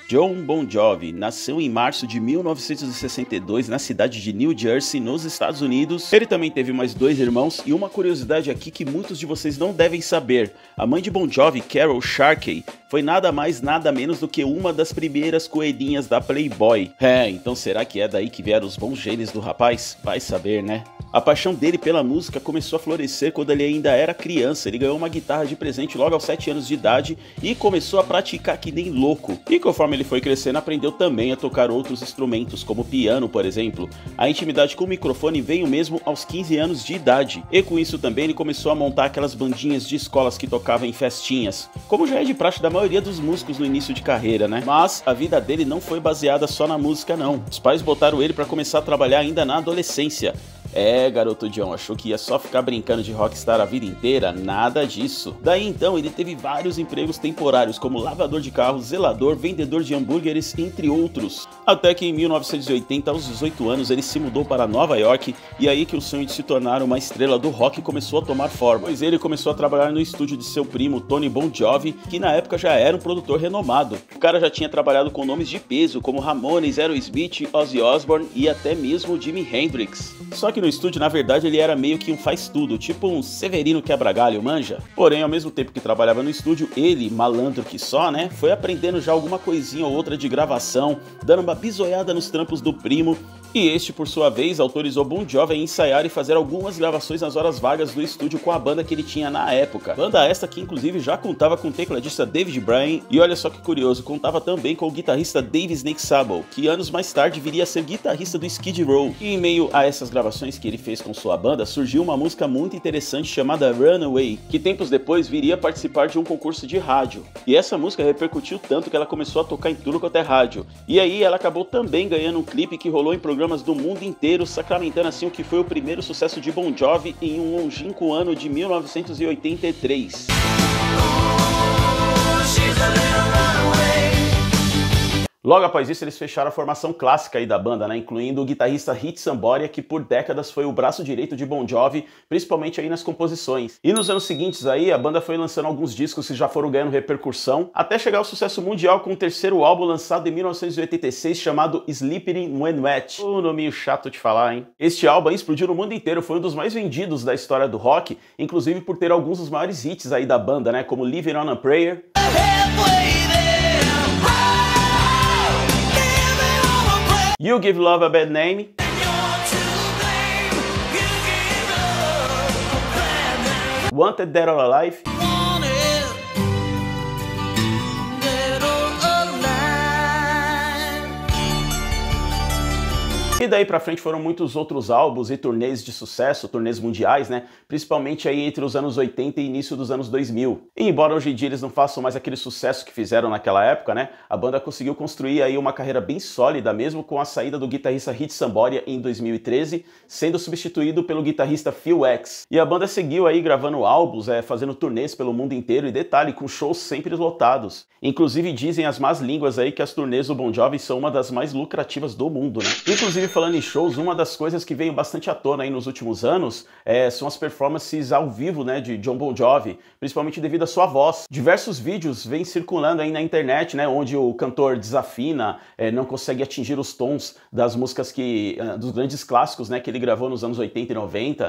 Jon Bon Jovi nasceu em março de 1962 na cidade de New Jersey, nos Estados Unidos. Ele também teve mais dois irmãos e uma curiosidade aqui que muitos de vocês não devem saber. A mãe de Bon Jovi, Carol Sharkey, foi nada mais nada menos do que uma das primeiras coelhinhas da Playboy. Então será que é daí que vieram os bons genes do rapaz? Vai saber, né? A paixão dele pela música começou a florescer quando ele ainda era criança. Ele ganhou uma guitarra de presente logo aos 7 anos de idade e começou a praticar que nem louco. E conforme ele foi crescendo, aprendeu também a tocar outros instrumentos, como piano, por exemplo. A intimidade com o microfone veio mesmo aos 15 anos de idade. E com isso também ele começou a montar aquelas bandinhas de escolas que tocavam em festinhas, como já é de praxe da maioria dos músicos no início de carreira, né? Mas a vida dele não foi baseada só na música, não. Os pais botaram ele para começar a trabalhar ainda na adolescência. Garoto Jon, achou que ia só ficar brincando de rockstar a vida inteira? Nada disso. Daí então ele teve vários empregos temporários, como lavador de carros, zelador, vendedor de hambúrgueres, entre outros. Até que em 1980, aos 18 anos, ele se mudou para Nova York, e aí que o sonho de se tornar uma estrela do rock começou a tomar forma, pois ele começou a trabalhar no estúdio de seu primo Tony Bon Jovi, que na época já era um produtor renomado. O cara já tinha trabalhado com nomes de peso, como Ramones, Aerosmith, Ozzy Osbourne e até mesmo Jimi Hendrix. Só que no estúdio, na verdade, ele era meio que um faz-tudo, tipo um Severino quebra-galho, manja? Porém, ao mesmo tempo que trabalhava no estúdio, ele, malandro que só, né, foi aprendendo já alguma coisinha ou outra de gravação, dando uma bisoiada nos trampos do primo, e este, por sua vez, autorizou Bon Jovi a ensaiar e fazer algumas gravações nas horas vagas do estúdio com a banda que ele tinha na época. Banda esta que, inclusive, já contava com o tecladista David Bryan, e olha só que curioso, contava também com o guitarrista Dave Snake Sabo, que anos mais tarde viria a ser guitarrista do Skid Row. E em meio a essas gravações que ele fez com sua banda, surgiu uma música muito interessante chamada Runaway, que tempos depois viria a participar de um concurso de rádio. E essa música repercutiu tanto que ela começou a tocar em tudo quanto é rádio. E aí ela acabou também ganhando um clipe que rolou em programas do mundo inteiro, sacramentando assim o que foi o primeiro sucesso de Bon Jovi em um longínquo ano de 1983. Logo após isso, eles fecharam a formação clássica aí da banda, né, incluindo o guitarrista Rich Sambora, que por décadas foi o braço direito de Bon Jovi, principalmente aí nas composições. E nos anos seguintes aí, a banda foi lançando alguns discos que já foram ganhando repercussão, até chegar ao sucesso mundial com o terceiro álbum lançado em 1986, chamado Sleeping When Wet. Nominho chato de falar, hein? Este álbum aí explodiu no mundo inteiro, foi um dos mais vendidos da história do rock, inclusive por ter alguns dos maiores hits aí da banda, né, como Living on a Prayer, You Give Love a Bad Name, Wanted Dead or Alive, e daí pra frente foram muitos outros álbuns e turnês de sucesso, turnês mundiais, né? Principalmente aí entre os anos 80 e início dos anos 2000. E embora hoje em dia eles não façam mais aquele sucesso que fizeram naquela época, né? A banda conseguiu construir aí uma carreira bem sólida, mesmo com a saída do guitarrista Rich Sambora em 2013, sendo substituído pelo guitarrista Phil X. E a banda seguiu aí gravando álbuns, fazendo turnês pelo mundo inteiro, e detalhe, com shows sempre lotados. Inclusive dizem as más línguas aí que as turnês do Bon Jovi são uma das mais lucrativas do mundo, né? Inclusive, falando em shows, uma das coisas que veio bastante à tona aí nos últimos anos são as performances ao vivo, né, de Jon Bon Jovi, principalmente devido à sua voz. Diversos vídeos vêm circulando aí na internet, né, onde o cantor desafina, não consegue atingir os tons das músicas dos grandes clássicos, né, que ele gravou nos anos 80 e 90.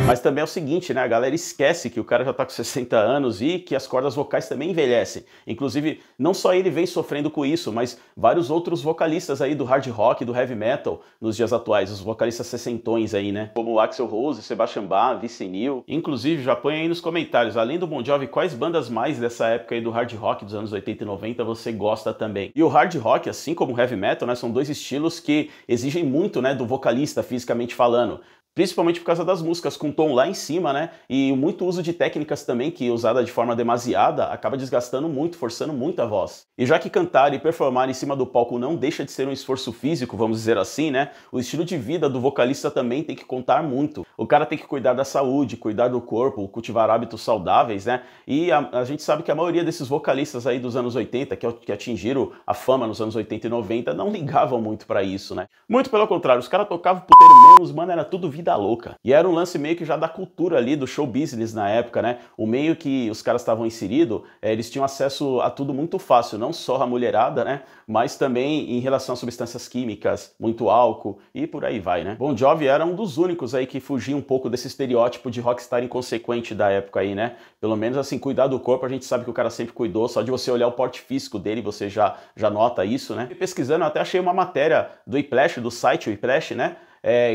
Mas também é o seguinte, né, a galera esquece que o cara já tá com 60 anos e que as cordas vocais também envelhecem. Inclusive, não só ele vem sofrendo com isso, mas vários outros vocalistas aí do hard rock, do heavy metal, nos dias atuais, os vocalistas sessentões aí, né, como Axl Rose, Sebastian Bach, Vince Neil. Inclusive, já põe aí nos comentários, além do Bon Jovi, quais bandas mais dessa época aí do hard rock dos anos 80 e 90 você gosta também? E o hard rock, assim como o heavy metal, né, são dois estilos que exigem muito, né, do vocalista, fisicamente falando. Principalmente por causa das músicas com tom lá em cima, né? E muito uso de técnicas também, que usada de forma demasiada, acaba desgastando muito, forçando muito a voz. E já que cantar e performar em cima do palco não deixa de ser um esforço físico, vamos dizer assim, né? O estilo de vida do vocalista também tem que contar muito. O cara tem que cuidar da saúde, cuidar do corpo, cultivar hábitos saudáveis, né? E a gente sabe que a maioria desses vocalistas aí dos anos 80, que atingiram a fama nos anos 80 e 90, não ligavam muito pra isso, né? Muito pelo contrário, os caras tocavam puteiro mesmo, mano, era tudo vida louca. E era um lance meio que já da cultura ali do show business na época, né? O meio que os caras estavam inseridos, eles tinham acesso a tudo muito fácil, não só a mulherada, né? Mas também em relação a substâncias químicas, muito álcool e por aí vai, né? Bon Jovi era um dos únicos aí que fugia um pouco desse estereótipo de rockstar inconsequente da época aí, né? Pelo menos assim, cuidar do corpo, a gente sabe que o cara sempre cuidou, só de você olhar o porte físico dele, você já nota isso, né? E pesquisando, eu até achei uma matéria do Whiplash, do site Whiplash, né?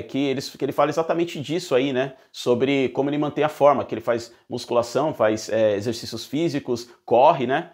Que ele fala exatamente disso aí, né? Sobre como ele mantém a forma, que ele faz musculação, faz exercícios físicos, corre, né?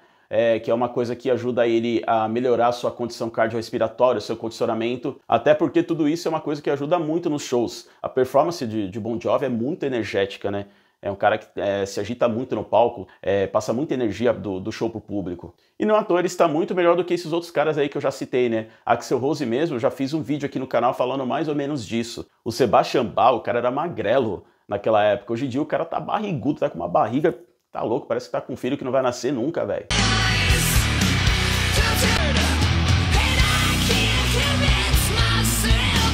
Que é uma coisa que ajuda ele a melhorar a sua condição cardiorrespiratória, seu condicionamento, até porque tudo isso é uma coisa que ajuda muito nos shows. A performance de Bon Jovi é muito energética, né? É um cara que se agita muito no palco, passa muita energia do show pro público. E não à toa ele está muito melhor do que esses outros caras aí que eu já citei, né? Axl Rose mesmo, eu já fiz um vídeo aqui no canal falando mais ou menos disso. O Sebastian Bach, o cara era magrelo naquela época. Hoje em dia o cara tá barrigudo, tá com uma barriga, tá louco, parece que tá com um filho que não vai nascer nunca, velho.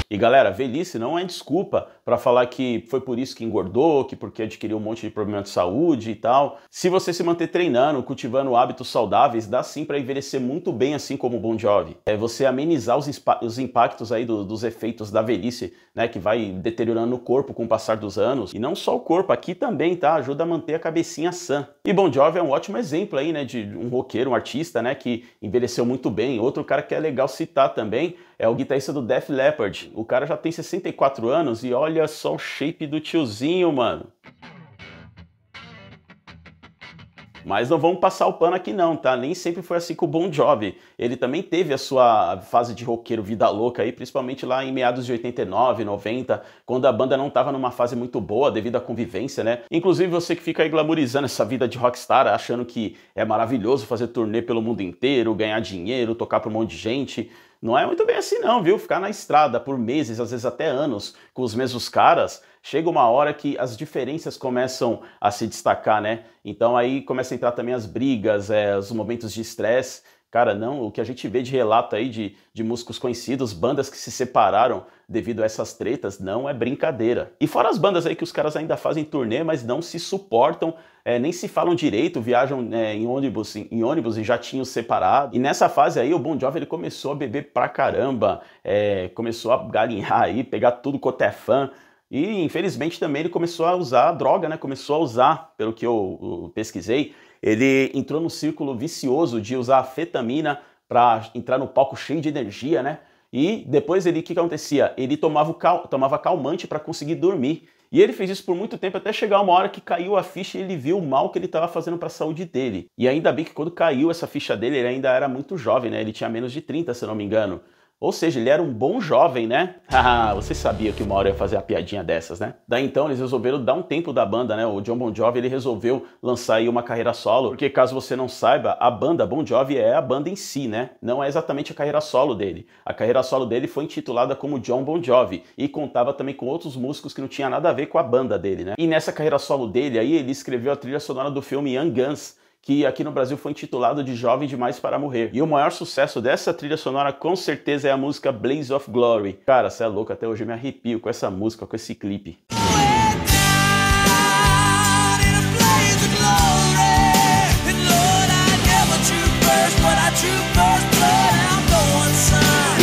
E galera, velhice não é desculpa para falar que foi por isso que engordou, que porque adquiriu um monte de problema de saúde e tal. Se você se manter treinando, cultivando hábitos saudáveis, dá sim para envelhecer muito bem, assim como o Bon Jovi. É você amenizar os impactos aí dos efeitos da velhice, né, que vai deteriorando o corpo com o passar dos anos. E não só o corpo, aqui também, tá? Ajuda a manter a cabecinha sã. E Bon Jovi é um ótimo exemplo aí, né, de um roqueiro, um artista, né, que envelheceu muito bem. Outro cara que é legal citar também é o guitarrista do Def Leppard. O cara já tem 64 anos e olha só o shape do tiozinho, mano. Mas não vamos passar o pano aqui não, tá? Nem sempre foi assim com o Bon Jovi. Ele também teve a sua fase de roqueiro vida louca aí, principalmente lá em meados de 89, 90, quando a banda não tava numa fase muito boa devido à convivência, né? Inclusive você que fica aí glamourizando essa vida de rockstar, achando que é maravilhoso fazer turnê pelo mundo inteiro, ganhar dinheiro, tocar pra um monte de gente. Não é muito bem assim não, viu? Ficar na estrada por meses, às vezes até anos, com os mesmos caras, chega uma hora que as diferenças começam a se destacar, né? Então aí começa a entrar também as brigas, os momentos de estresse. Cara, não, o que a gente vê de relato aí de músicos conhecidos, bandas que se separaram devido a essas tretas, não é brincadeira. E fora as bandas aí que os caras ainda fazem turnê, mas não se suportam, nem se falam direito, viajam em ônibus e jatinhos separados. E nessa fase aí, o Bon Jovi ele começou a beber pra caramba, começou a galinhar aí, pegar tudo quanto é fã. E infelizmente também ele começou a usar droga, né? Começou a usar, pelo que eu pesquisei, ele entrou no círculo vicioso de usar afetamina para entrar no palco cheio de energia, né? E depois o que acontecia? Ele tomava calmante para conseguir dormir. E ele fez isso por muito tempo, até chegar uma hora que caiu a ficha e ele viu o mal que ele estava fazendo para a saúde dele. E ainda bem que quando caiu essa ficha dele, ele ainda era muito jovem, né? Ele tinha menos de 30, se eu não me engano. Ou seja, ele era um bom jovem, né? Haha, você sabia que uma hora ia fazer a piadinha dessas, né? Daí então eles resolveram dar um tempo da banda, né? O Jon Bon Jovi, ele resolveu lançar aí uma carreira solo, porque caso você não saiba, a banda Bon Jovi é a banda em si, né? Não é exatamente a carreira solo dele. A carreira solo dele foi intitulada como Jon Bon Jovi e contava também com outros músicos que não tinha nada a ver com a banda dele, né? E nessa carreira solo dele aí, ele escreveu a trilha sonora do filme Young Guns, que aqui no Brasil foi intitulado de Jovem Demais para Morrer. E o maior sucesso dessa trilha sonora com certeza é a música Blaze of Glory. Cara, cê é louco, até hoje eu me arrepio com essa música, com esse clipe.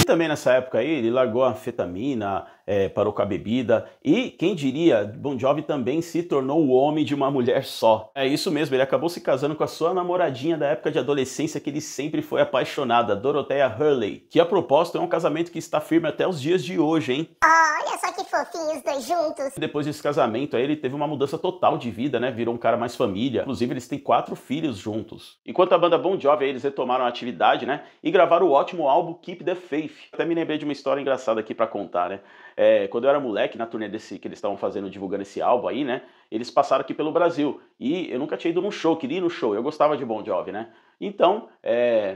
E também nessa época aí, ele largou a anfetamina, parou com a bebida, e quem diria, Bon Jovi também se tornou o homem de uma mulher só. É isso mesmo, ele acabou se casando com a sua namoradinha da época de adolescência que ele sempre foi apaixonado, a Dorothea Hurley, que a propósito é um casamento que está firme até os dias de hoje, hein? Olha só que fofinhos os dois juntos. Depois desse casamento aí, ele teve uma mudança total de vida, né? Virou um cara mais família. Inclusive, eles têm 4 filhos juntos. Enquanto a banda Bon Jovi, aí, eles retomaram a atividade, né? E gravaram o ótimo álbum Keep the Faith. Até me lembrei de uma história engraçada aqui pra contar, né? Quando eu era moleque, na turnê que eles estavam fazendo, divulgando esse álbum aí, né? Eles passaram aqui pelo Brasil. E eu nunca tinha ido num show, queria ir no show. Eu gostava de Bon Jovi, né? Então,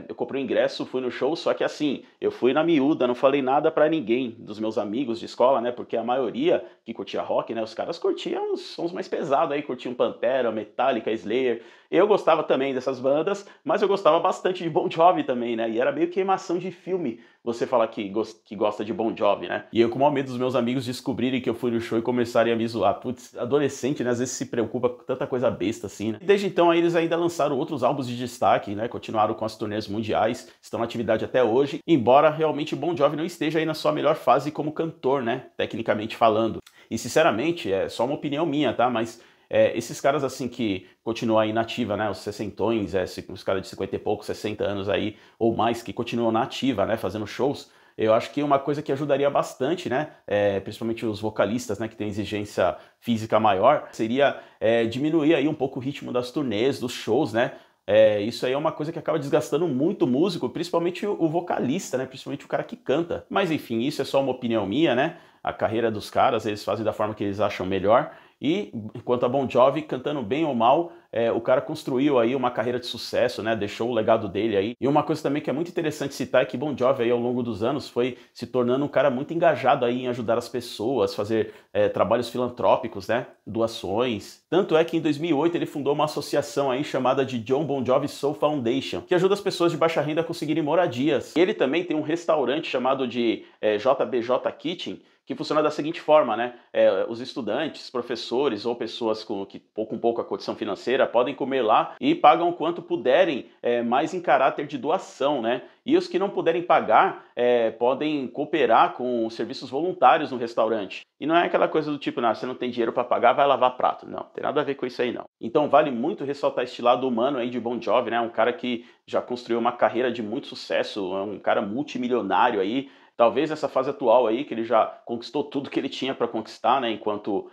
eu comprei o ingresso, fui no show, só que assim, eu fui na miúda, não falei nada pra ninguém dos meus amigos de escola, né? Porque a maioria que curtia rock, né? Os caras curtiam os sons mais pesados aí, curtiam Pantera, Metallica, Slayer. Eu gostava também dessas bandas, mas eu gostava bastante de Bon Jovi também, né? E era meio queimação de filme você falar que gosta de Bon Jovi, né? E eu com o maior medo dos meus amigos descobrirem que eu fui no show e começarem a me zoar. Putz, adolescente, né? Às vezes se preocupa com tanta coisa besta assim, né? Desde então aí eles ainda lançaram outros álbuns de destaque, né? Continuaram com as turnês mundiais, estão na atividade até hoje, embora realmente Bon Jovi não esteja aí na sua melhor fase como cantor, né? Tecnicamente falando. E sinceramente, é só uma opinião minha, tá? Mas esses caras assim que continuam aí na ativa, né, os sessentões, os caras de 50 e poucos, 60 anos aí, ou mais, que continuam na ativa, né, fazendo shows, eu acho que uma coisa que ajudaria bastante, né, principalmente os vocalistas, né, que têm exigência física maior, seria diminuir aí um pouco o ritmo das turnês, dos shows, né. Isso aí é uma coisa que acaba desgastando muito o músico, principalmente o vocalista, né, principalmente o cara que canta. Mas enfim, isso é só uma opinião minha, né, a carreira dos caras, eles fazem da forma que eles acham melhor. E enquanto a Bon Jovi, cantando bem ou mal, o cara construiu aí uma carreira de sucesso, né? Deixou o legado dele aí. E uma coisa também que é muito interessante citar é que Bon Jovi aí ao longo dos anos foi se tornando um cara muito engajado aí em ajudar as pessoas, fazer trabalhos filantrópicos, né? Doações. Tanto é que em 2008 ele fundou uma associação aí chamada de John Bon Jovi Soul Foundation, que ajuda as pessoas de baixa renda a conseguirem moradias. E ele também tem um restaurante chamado de JBJ Kitchen, que funciona da seguinte forma, né? Os estudantes, professores ou pessoas com pouca condição financeira podem comer lá e pagam quanto puderem, mais em caráter de doação, né? E os que não puderem pagar podem cooperar com serviços voluntários no restaurante. E não é aquela coisa do tipo, você não tem dinheiro para pagar, vai lavar prato. Não, tem nada a ver com isso aí não. Então vale muito ressaltar esse lado humano aí de Bon Jovi, né? Um cara que já construiu uma carreira de muito sucesso, um cara multimilionário aí. Talvez nessa fase atual aí, que ele já conquistou tudo que ele tinha para conquistar, né, enquanto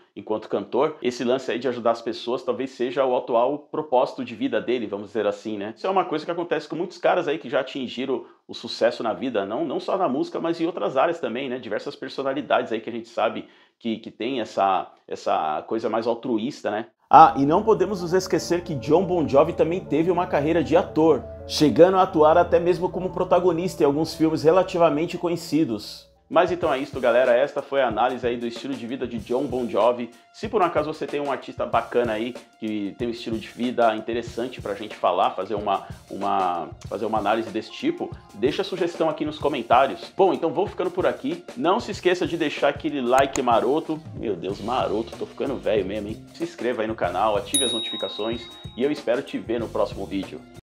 cantor, esse lance aí de ajudar as pessoas talvez seja o atual propósito de vida dele, vamos dizer assim, né? Isso é uma coisa que acontece com muitos caras aí que já atingiram o sucesso na vida, não só na música, mas em outras áreas também, né? Diversas personalidades aí que a gente sabe que tem essa coisa mais altruísta, né? Ah, e não podemos nos esquecer que John Bon Jovi também teve uma carreira de ator, chegando a atuar até mesmo como protagonista em alguns filmes relativamente conhecidos. Mas então é isso, galera. Esta foi a análise aí do estilo de vida de John Bon Jovi. Se por um acaso você tem um artista bacana aí, que tem um estilo de vida interessante pra gente falar, fazer uma análise desse tipo, deixa a sugestão aqui nos comentários. Bom, então vou ficando por aqui. Não se esqueça de deixar aquele like maroto. Meu Deus, maroto, tô ficando velho mesmo, hein? Se inscreva aí no canal, ative as notificações e eu espero te ver no próximo vídeo.